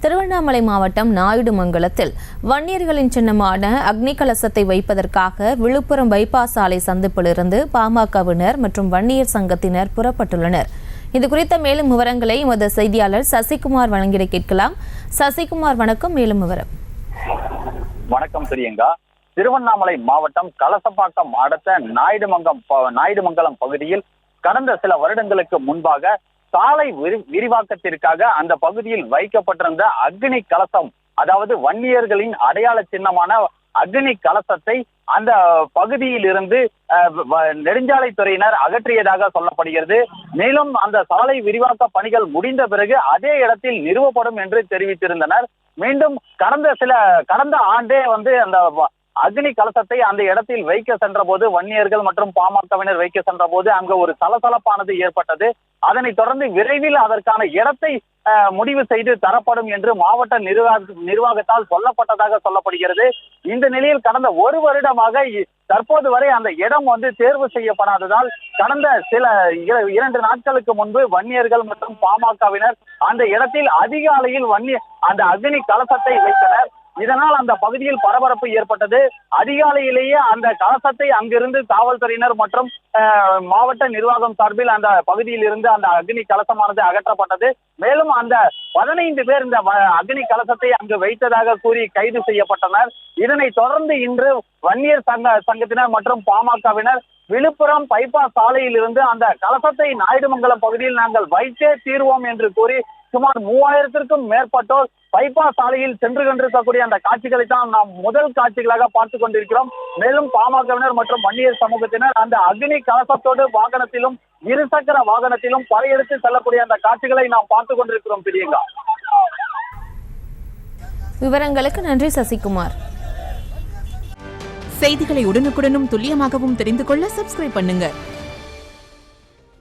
திருவண்ணாமலை மாவட்டம் நாயுடுமங்கலத்தில் வன்னியர்களின் சின்னமான அக்னி கலசத்தை வைப்பதற்காக விழுப்புரம் பைபாஸ் சாலை சந்திப்பிலிருந்து பாமகவினர் மற்றும் வன்னியர் சங்கத்தினர் புறப்பட்டுள்ளனர். இது குறித்த மேலும் விவரங்களை எமது செய்தியாளர் சசிகுமார் வழங்கிட கேட்கலாம். சசிகுமார், வணக்கம். மேலும் விவரம். வணக்கம் பிரியங்கா. திருவண்ணாமலை மாவட்டம் கலசப்பாக்கம் அடுத்த நாயுடுமங்கலம் பகுதியில் கடந்த சில வருடங்களுக்கு முன்பாக சாலை விரிவாக்கத்திற்காக அந்த பகுதியில் வைக்கப்பட்டிருந்த அக்னி கலசம், அதாவது வன்னியர்களின் அடையாள சின்னமான அக்னி கலசத்தை அந்த பகுதியில் இருந்து நெடுஞ்சாலைத்துறையினர் அகற்றியதாக சொல்லப்படுகிறது. மேலும் அந்த சாலை விரிவாக்க பணிகள் முடிந்த பிறகு அதே இடத்தில் நிறுவப்படும் என்று தெரிவித்திருந்தனர். மீண்டும் கடந்த ஆண்டே அந்த அக்னி கலசத்தை அந்த இடத்தில் வைக்க சென்ற போது, வன்னியர்கள் மற்றும் பாமகவினர் வைக்க சென்ற போது அங்கு ஒரு சலசலப்பானது ஏற்பட்டது. அதனைத் தொடர்ந்து விரைவில் அதற்கான இடத்தை முடிவு செய்து தரப்படும் என்று மாவட்ட நிர்வாகத்தால் சொல்லப்பட்டதாக சொல்லப்படுகிறது. இந்த நிலையில் கடந்த ஒரு வருடமாக தற்போது வரை அந்த இடம் தேர்வு செய்யப்படாததால் கடந்த சில 2 நாட்களுக்கு முன்பு வன்னியர்கள் மற்றும் பாமகவினர் அந்த இடத்தில் அதிகாலையில் அந்த அக்னி கலசத்தை வைத்தனர். இதனால் அந்த பகுதியில் பரபரப்பு ஏற்பட்டது. அதிகாலையிலேயே அந்த கலசத்தை அங்கிருந்து காவல்துறையினர் மற்றும் மாவட்ட நிர்வாகம் சார்பில் அந்த பகுதியில் இருந்து அந்த அக்னி கலசமானது அகற்றப்பட்டது. மேலும் அந்த 15 பேர் இந்த அக்னி கலசத்தை அங்கு வைத்ததாக கூறி கைது செய்யப்பட்டனர். இதனை தொடர்ந்து இன்று வன்னியர் சங்கத்தினர் மற்றும் பாமகவினர் விழுப்புரம் பைபாஸ் சாலையில் இருந்து அந்த கலசத்தை நாயுடுமங்கலம் பகுதியில் நாங்கள் வைத்தே தீர்வோம் என்று கூறி சுமார் 3000த்திற்கும் மேற்பட்டோர் பைபாஸ் சாலையில் சென்று கொண்டிருக்கக்கூடிய அந்த காட்சிகளை தான் நாம் முதல் காட்சிகளாக பார்த்துக் கொண்டிருக்கிறோம். மேலும் பாமகவினர் மற்றும் வன்னியர் சமூகத்தினர் அந்த அக்னி கலசத்தோடு வாகனத்திலும் இருசக்கர வாகனத்திலும் படையெடுத்து செல்லக்கூடிய அந்த காட்சிகளை நாம் பார்த்துக் கொண்டிருக்கிறோம். பிரியங்கா, விவரங்களுக்கு நன்றி சசிகுமார். செய்திகளை உடனுக்குடனும் துல்லியமாகவும் தெரிந்து கொள்ள சப்ஸ்கிரைப் பண்ணுங்க.